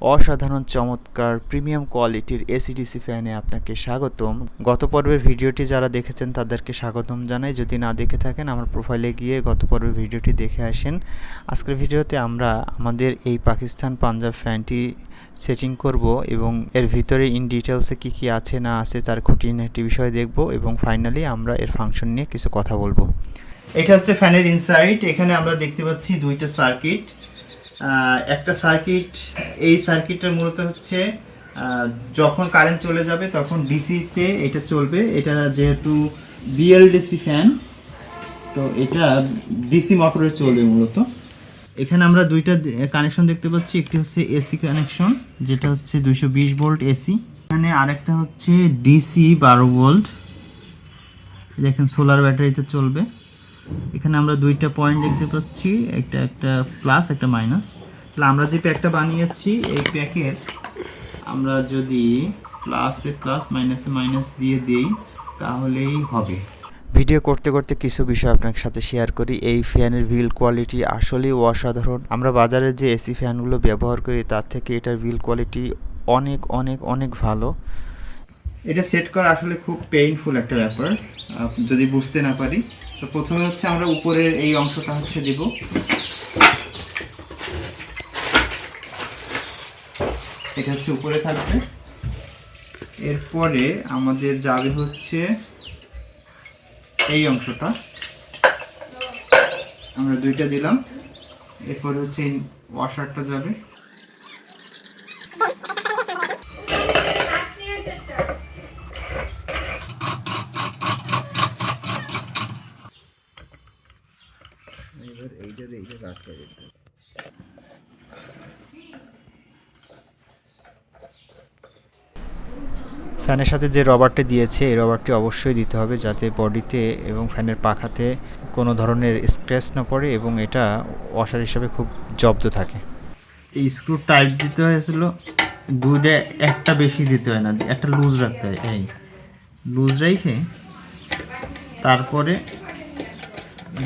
অসাধারণ চমৎকার প্রিমিয়াম কোয়ালিটির এসিডিসি ফ্যানে আপনাকে স্বাগতম। গত পর্বের ভিডিওটি যারা দেখেছেন তাদেরকে স্বাগতম জানাই। যদি না দেখে থাকেন আমার প্রোফাইলে গিয়ে গত পর্বের ভিডিওটি দেখে আসেন। আজকের ভিডিওতে আমরা আমাদের এই পাকিস্তান পাঞ্জাব ফ্যানটি সেটিং করব এবং এর ভিতরে ইন ডিটেলসে কী কী আছে না আছে তার খুঁটিনাটি বিষয় দেখব এবং ফাইনালি আমরা এর ফাংশন নিয়ে কিছু কথা বলবো। এটা হচ্ছে ফ্যানের ইনসাইড। এখানে আমরা দেখতে পাচ্ছি দুইটা সার্কিট। একটা সার্কিট, এই সার্কিটটা মূলত হচ্ছে যখন কারেন্ট চলে যাবে তখন ডিসিতে এটা চলবে। এটা যেহেতু বিএলডিসি ফ্যান, তো এটা ডিসি মোটরে চলবে মূলত। এখানে আমরা দুইটা কানেকশন দেখতে পাচ্ছি। একটি হচ্ছে এসি কানেকশন, যেটা হচ্ছে 220 ভোল্ট এসি। এখানে আরেকটা হচ্ছে ডিসি 12 ভোল্ট। দেখেন সোলার ব্যাটারিতে চলবে। এখানে আমরা দুইটা পয়েন্ট দেখতে পাচ্ছি, একটা প্লাস একটা মাইনাস। তাহলে আমরা যে প্যাকটা বানিয়েছি এই প্যাকের আমরা যদি প্লাসে প্লাস মাইনাসে মাইনাস দিয়ে দিই তাহলেই হবে। ভিডিও করতে করতে কিছু বিষয় আপনার সাথে শেয়ার করি। এই ফ্যানের বিল্ড কোয়ালিটি আসলেই অসাধারণ। আমরা বাজারে যে এসি ফ্যানগুলো ব্যবহার করি তার থেকে এটার বিল্ড কোয়ালিটি অনেক অনেক অনেক ভালো। এটা সেট করা আসলে খুব পেইনফুল একটা ব্যাপার যদি বুঝতে না পারি। তো প্রথমে হচ্ছে আমরা উপরের এই অংশটা হচ্ছে দেব। এটা হচ্ছে উপরে থাকবে। এরপরে আমাদের যাবে হচ্ছে এই অংশটা, আমরা দুইটা দিলাম। এরপরে হচ্ছে ওয়াশারটা যাবে। ফ্যানের সাথে যে রবারটি দিয়েছে এই রবারটি অবশ্যই দিতে হবে যাতে বডিতে এবং ফ্যানের পাখাতে কোনো ধরনের স্ক্র্যাচ না পড়ে এবং এটা ওয়াশার হিসাবে খুব জব্দ থাকে। এই স্ক্রু টাইট দিতে হয়েছিল দুইটা, একটা বেশি দিতে হয় না, একটা লুজ রাখতে হয়। এই লুজ রেখে তারপরে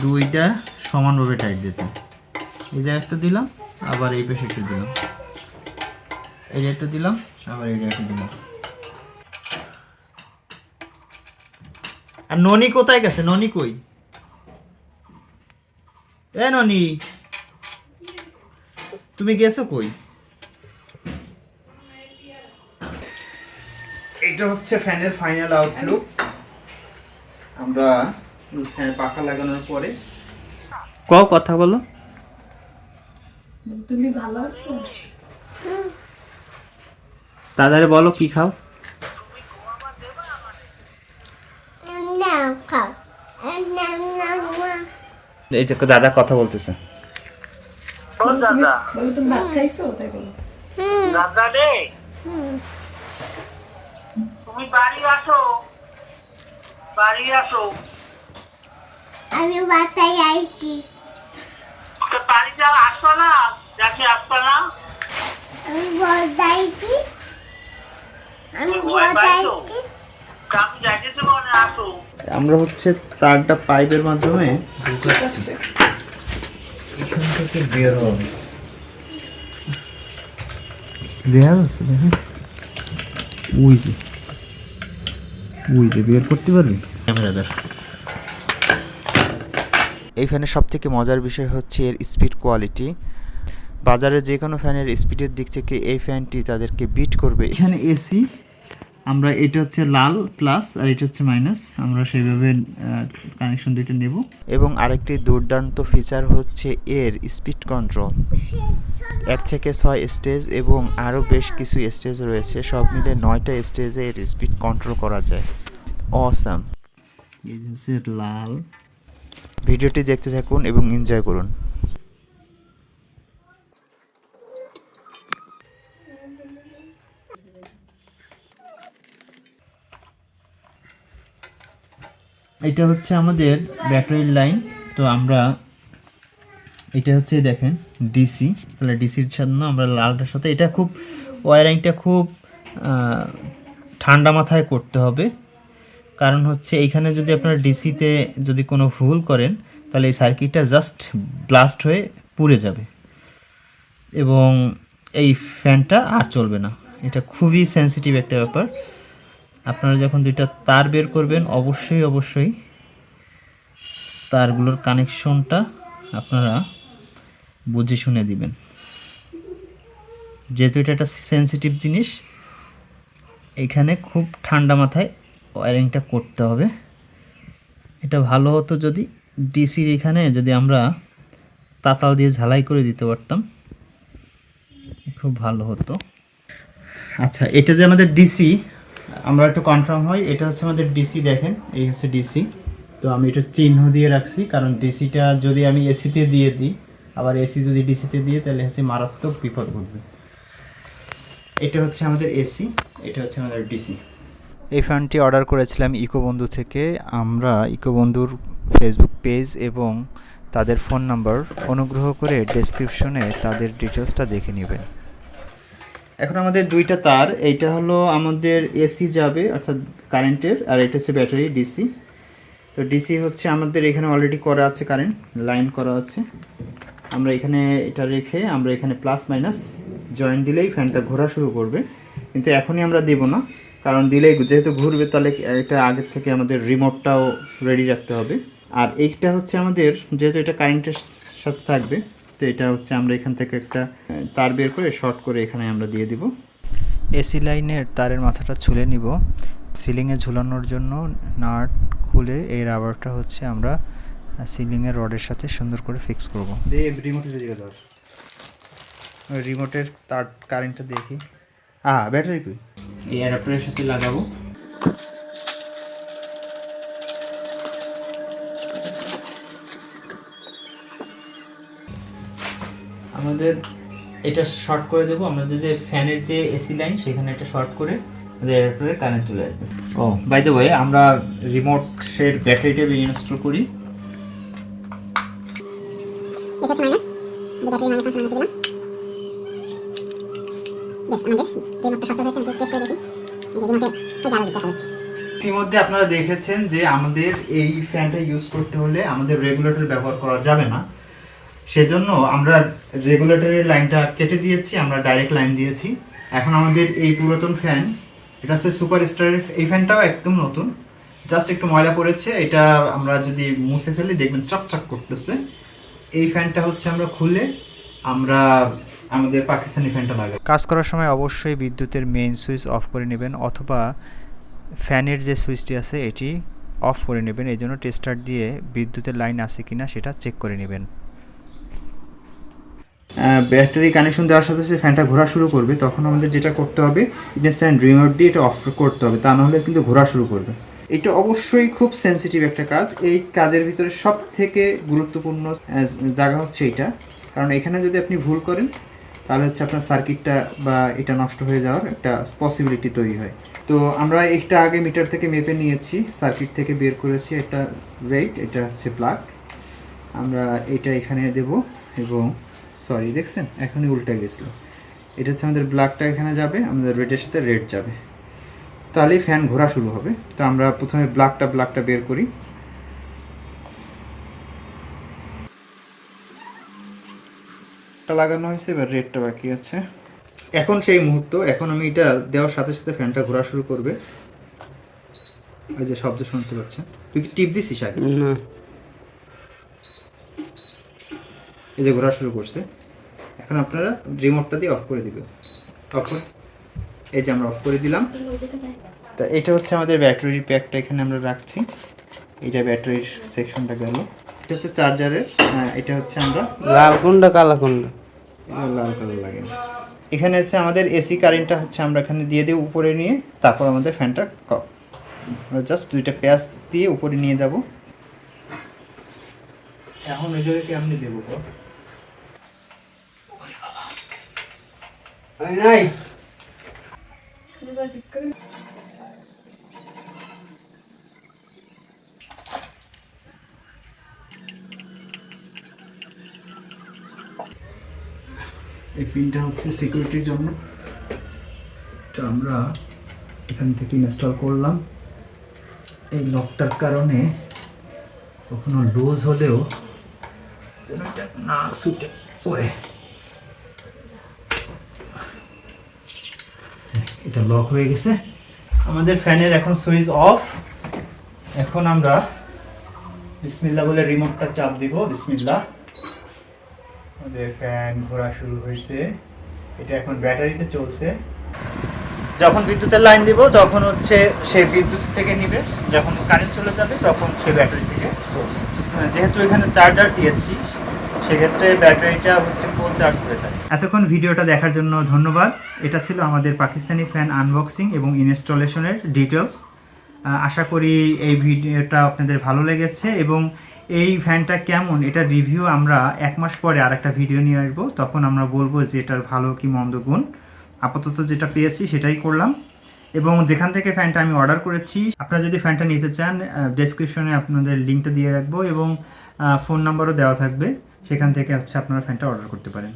দুইটা সমানভাবে টাইট দিতে হয়। এই যে একটা দিলাম, আবার এই পাশে একটা দিলাম, এই যে একটা দিলাম, আবার এই যে একটা দিলাম। আর ননি কোথায় গেছে? ননি কই? এ ননি, তুমি গেছো কই? এটা হচ্ছে ফ্যানের ফাইনাল আউটলুক। আমরা ফ্যান পাখা লাগানোর পরে কথা বলো। তুমি ভালো আছো? দাদারে বলো কি খাও। এই যে দাদা কথা বলতেছে। বলো তুমি ভাত খাইছো? তাই বলো। দাদা রে, তুমি বাড়ি আসো, বাড়ি আসো। আমি বাতায় আইছি। তো বাড়ি যাও, আসতো না, যাকে আসতো না। আমি বদাইছি। আমি ভয় পাইছো? বদাইছি। আমি যাইতে মনে আসো। আমরা হচ্ছে তারটা পাইপের মাধ্যমে ঢুকাচ্ছি, এখান থেকে বের হবে। বের আছে দেখেন, ওই যে বের করতে পারবি ক্যামেরাদার। এই ফ্যানের সবথেকে মজার বিষয় হচ্ছে এর স্পিড কোয়ালিটি। বাজারে যে কোনো ফ্যানের স্পিডের দিক থেকে এই ফ্যানটি তাদেরকে বিট করবে। এখানে এসি, আমরা এটা হচ্ছে লাল প্লাস আর এটা হচ্ছে মাইনাস, আমরা সেইভাবে কানেকশন দুইটা নেব। এবং আরেকটি দুর্দান্ত ফিচার হচ্ছে এর স্পিড কন্ট্রোল। 1 থেকে 6 স্টেজ এবং আরও বেশ কিছু স্টেজ রয়েছে, সব মিলে 9টা স্টেজে এর স্পিড কন্ট্রোল করা যায়। অসাম। এই হচ্ছে লাল। ভিডিওটি দেখতে থাকুন এবং এনজয় করুন। এটা হচ্ছে আমাদের ব্যাটারির লাইন। তো আমরা এটা হচ্ছে দেখেন ডিসি, তাহলে ডিসির জন্য আমরা লালটার সাথে এটা খুব ওয়ারিংটা খুব ঠান্ডা মাথায় করতে হবে। কারণ হচ্ছে এইখানে যদি আপনারা ডিসিতে যদি কোনো ভুল করেন তাহলে এই সার্কিটটা জাস্ট ব্লাস্ট হয়ে পুড়ে যাবে। এবং এই ফ্যানটা আর চলবে না। এটা খুবই সেনসিটিভ একটা ব্যাপার। আপনারা যখন দুইটা তার বের করবেন অবশ্যই তারগুলোর কানেকশনটা আপনারা বুঝে শুনে দিবেন, যেহেতু এটা একটা সেনসিটিভ জিনিস। এখানে খুব ঠান্ডা মাথায় ওয়ারিংটা করতে হবে। এটা ভালো হতো যদি ডিসির এখানে যদি আমরা তাতাল দিয়ে ঝালাই করে দিতে পারতাম, খুব ভালো হতো। আচ্ছা, এটা যে আমাদের ডিসি, আমরা একটু কনফার্ম হয়, এটা হচ্ছে আমাদের ডিসি। দেখেন, এই হচ্ছে ডিসি। তো আমি এটা চিহ্ন দিয়ে রাখছি, কারণ ডিসিটা যদি আমি এসিতে দিয়ে দিই, আবার এসি যদি ডিসিতে দিয়ে, তাহলে হচ্ছে মারাত্মক বিপদ ঘটবে। এটা হচ্ছে আমাদের এসি, এটা হচ্ছে আমাদের ডিসি। এই ফ্যানটি অর্ডার করেছিলাম ইকোবন্ধু থেকে। আমরা ইকোবন্ধুর ফেসবুক পেজ এবং তাদের ফোন নাম্বার অনুগ্রহ করে ডেসক্রিপশনে তাদের ডিটেলসটা দেখে নেবেন। এখন আমাদের দুইটা তার, এইটা হলো আমাদের এসি যাবে অর্থাৎ কারেন্টের, আর এটা হচ্ছে ব্যাটারি ডিসি। তো ডিসি হচ্ছে আমাদের এখানে অলরেডি করা আছে, কারেন্ট লাইন করা আছে। আমরা এখানে এটা রেখে আমরা এখানে প্লাস মাইনাস জয়েন্ট দিলেই ফ্যানটা ঘোরা শুরু করবে, কিন্তু এখনই আমরা দেব না, কারণ দিলেই যেহেতু ঘুরবে তাহলে এটা আগের থেকে আমাদের রিমোটটাও রেডি রাখতে হবে। আর এইটা হচ্ছে আমাদের, যেহেতু এটা কারেন্টের সাথে থাকবে, তো এটা হচ্ছে আমরা এখান থেকে একটা তার বের করে শর্ট করে এখানে আমরা দিয়ে দিব। এসি লাইনের তারের মাথাটা ছুলে নিব। সিলিংয়ে ঝুলানোর জন্য নাট খুলে এই রাবারটা হচ্ছে আমরা সিলিংয়ের রডের সাথে সুন্দর করে ফিক্স করব। রিমোটের দিকে ধর, রিমোটের তার কারেন্টটা দেখি। ব্যাটারি কই? এই অ্যাডাপ্টারের সাথে লাগাবো। আমাদের এটা শর্ট করে দেবো। আমাদের যে ফ্যানের যে এসি লাইন, সেখানে একটা শর্ট করে আমাদের অ্যাডাপ্টারে কারেন্ট চলে আসবে। বাই দ্য ওয়ে, আমরা রিমোটের ব্যাটারিটা ইনস্টল করি। এটা হচ্ছে মাইনাস, ব্যাটারি মাইনাস অংশ মাইনাস দিলাম। আমাদের রিমোটটা সচল হয়েছে, আমি টেস্ট করে দেখি। রিমোটে তো জ্বালা দিতে হচ্ছে। ইতিমধ্যে আপনারা দেখেছেন যে আমাদের এই ফ্যানটা ইউজ করতে হলে আমাদের রেগুলেটর ব্যবহার করা যাবে না, সেজন্য আমরা রেগুলেটরের লাইনটা কেটে দিয়েছি, আমরা ডাইরেক্ট লাইন দিয়েছি। এখন আমাদের এই পুরাতন ফ্যান, এটা হচ্ছে সুপারস্টারের, এই ফ্যানটাও একদম নতুন, জাস্ট একটু ময়লা পড়েছে। এটা আমরা যদি মুছে ফেলি দেখবেন চকচক করতেছে। এই ফ্যানটা হচ্ছে আমরা খুলে আমরা আমাদের পাকিস্তানি ফ্যানটা লাগাই। কাজ করার সময় অবশ্যই বিদ্যুতের মেইন সুইচ অফ করে নেবেন, অথবা ফ্যানের যে সুইচটি আছে এটি অফ করে নেবেন। এই জন্য টেস্টার দিয়ে বিদ্যুতের লাইন আছে কিনা সেটা চেক করে নেবেন। ব্যাটারি কানেকশন দেওয়ার সাথে সাথে ফ্যানটা ঘোরা শুরু করবে, তখন আমাদের যেটা করতে হবে, ইনস্ট্যান্ট রিমোট দিয়ে এটা অফ করতে হবে, তা নাহলে কিন্তু ঘোরা শুরু করবে। এটা অবশ্যই খুব সেনসিটিভ একটা কাজ। এই কাজের ভিতরে সব থেকে গুরুত্বপূর্ণ জায়গা হচ্ছে এটা, কারণ এখানে যদি আপনি ভুল করেন তাহলে হচ্ছে আপনার সার্কিটটা বা এটা নষ্ট হয়ে যাওয়ার একটা পসিবিলিটি তৈরি হয়। তো আমরা একটা আগে মিটার থেকে মেপে নিয়েছি, সার্কিট থেকে বের করেছি একটা রেট, এটা হচ্ছে প্লাগ। আমরা এটা এখানে দেব এবং সরি দেখছেন এখনই উল্টে গেছিলো। এটা হচ্ছে আমাদের ব্ল্যাকটা এখানে যাবে, আমাদের রেডের সাথে রেড যাবে, তাহলেই ফ্যান ঘোরা শুরু হবে। তো আমরা প্রথমে ব্ল্যাকটা বের করি। এটা লাগানো হয়েছে, এবার রেডটা বাকি আছে। এখন সেই মুহূর্ত, এখন আমি এটা দেওয়ার সাথে সাথে ফ্যানটা ঘোরা শুরু করবে। এই যে শব্দ শুনতে পাচ্ছেন, তুই কি টিপ দিছিস আগে? না, এই যে ঘোরা শুরু করছে। এখন আপনারা রিমোটটা দিয়ে অফ করে দিবে। অফ করে, এই যে আমরা অফ করে দিলাম। তা এটা হচ্ছে আমাদের ব্যাটারি প্যাকটা এখানে আমরা রাখছি। এটা ব্যাটারির সেকশনটা গেল। এটা হচ্ছে চার্জারের, এটা হচ্ছে আমরা লাল কোনটা কালা কোনটা? লাল কালার লাগে না। এখানে আছে আমাদের এসি কারেন্টটা হচ্ছে আমরা এখানে দিয়ে দিই উপরে নিয়ে, তারপর আমাদের ফ্যানটা আমরা জাস্ট দুইটা প্যাচ দিয়ে উপরে নিয়ে যাব। এখন ওই জায়গায় কেমনি দেবো? নাই এই পিনটা হচ্ছে সিকিউরিটির জন্য, এটা আমরা এখান থেকে ইনস্টল করলাম। এই লকটার কারণে কখনো লুজ হলেও যেন এটা না ছুটে পড়ে। এটা লক হয়ে গেছে। আমাদের ফ্যানের এখন সুইচ অফ। এখন আমরা বিসমিল্লাহ বলে রিমোটটা চাপ দিব। বিসমিল্লাহ। আমাদের ফ্যান ঘোরা শুরু হয়েছে। এটা এখন ব্যাটারিতে চলছে। যখন বিদ্যুতের লাইন দিব তখন হচ্ছে সে বিদ্যুৎ থেকে নিবে, যখন কারেন্ট চলে যাবে তখন সে ব্যাটারি থেকে চলবে। যেহেতু এখানে চার্জার দিয়েছি সেক্ষেত্রে ব্যাটারিটা হচ্ছে ফুল চার্জ হয়ে থাকে। এতক্ষণ ভিডিওটা দেখার জন্য ধন্যবাদ। এটা ছিল আমাদের পাকিস্তানি ফ্যান আনবক্সিং এবং ইনস্টলেশনের ডিটেলস। আশা করি এই ভিডিওটা আপনাদের ভালো লেগেছে এবং এই ফ্যানটা কেমন এটার রিভিউ আমরা 1 মাস পরে আরেকটা ভিডিও নিয়ে আসবো, তখন আমরা বলবো যে এটার ভালো কি মন্দ গুণ। আপাতত যেটা পেয়েছি সেটাই করলাম। এবং যেখান থেকে ফ্যানটা আমি অর্ডার করেছি, আপনারা যদি ফ্যানটা নিতে চান ডেসক্রিপশনে আপনাদের লিঙ্কটা দিয়ে রাখবো এবং ফোন নাম্বারও দেওয়া থাকবে, সেখান থেকে হচ্ছে আপনারা ফ্যানটা অর্ডার করতে পারেন।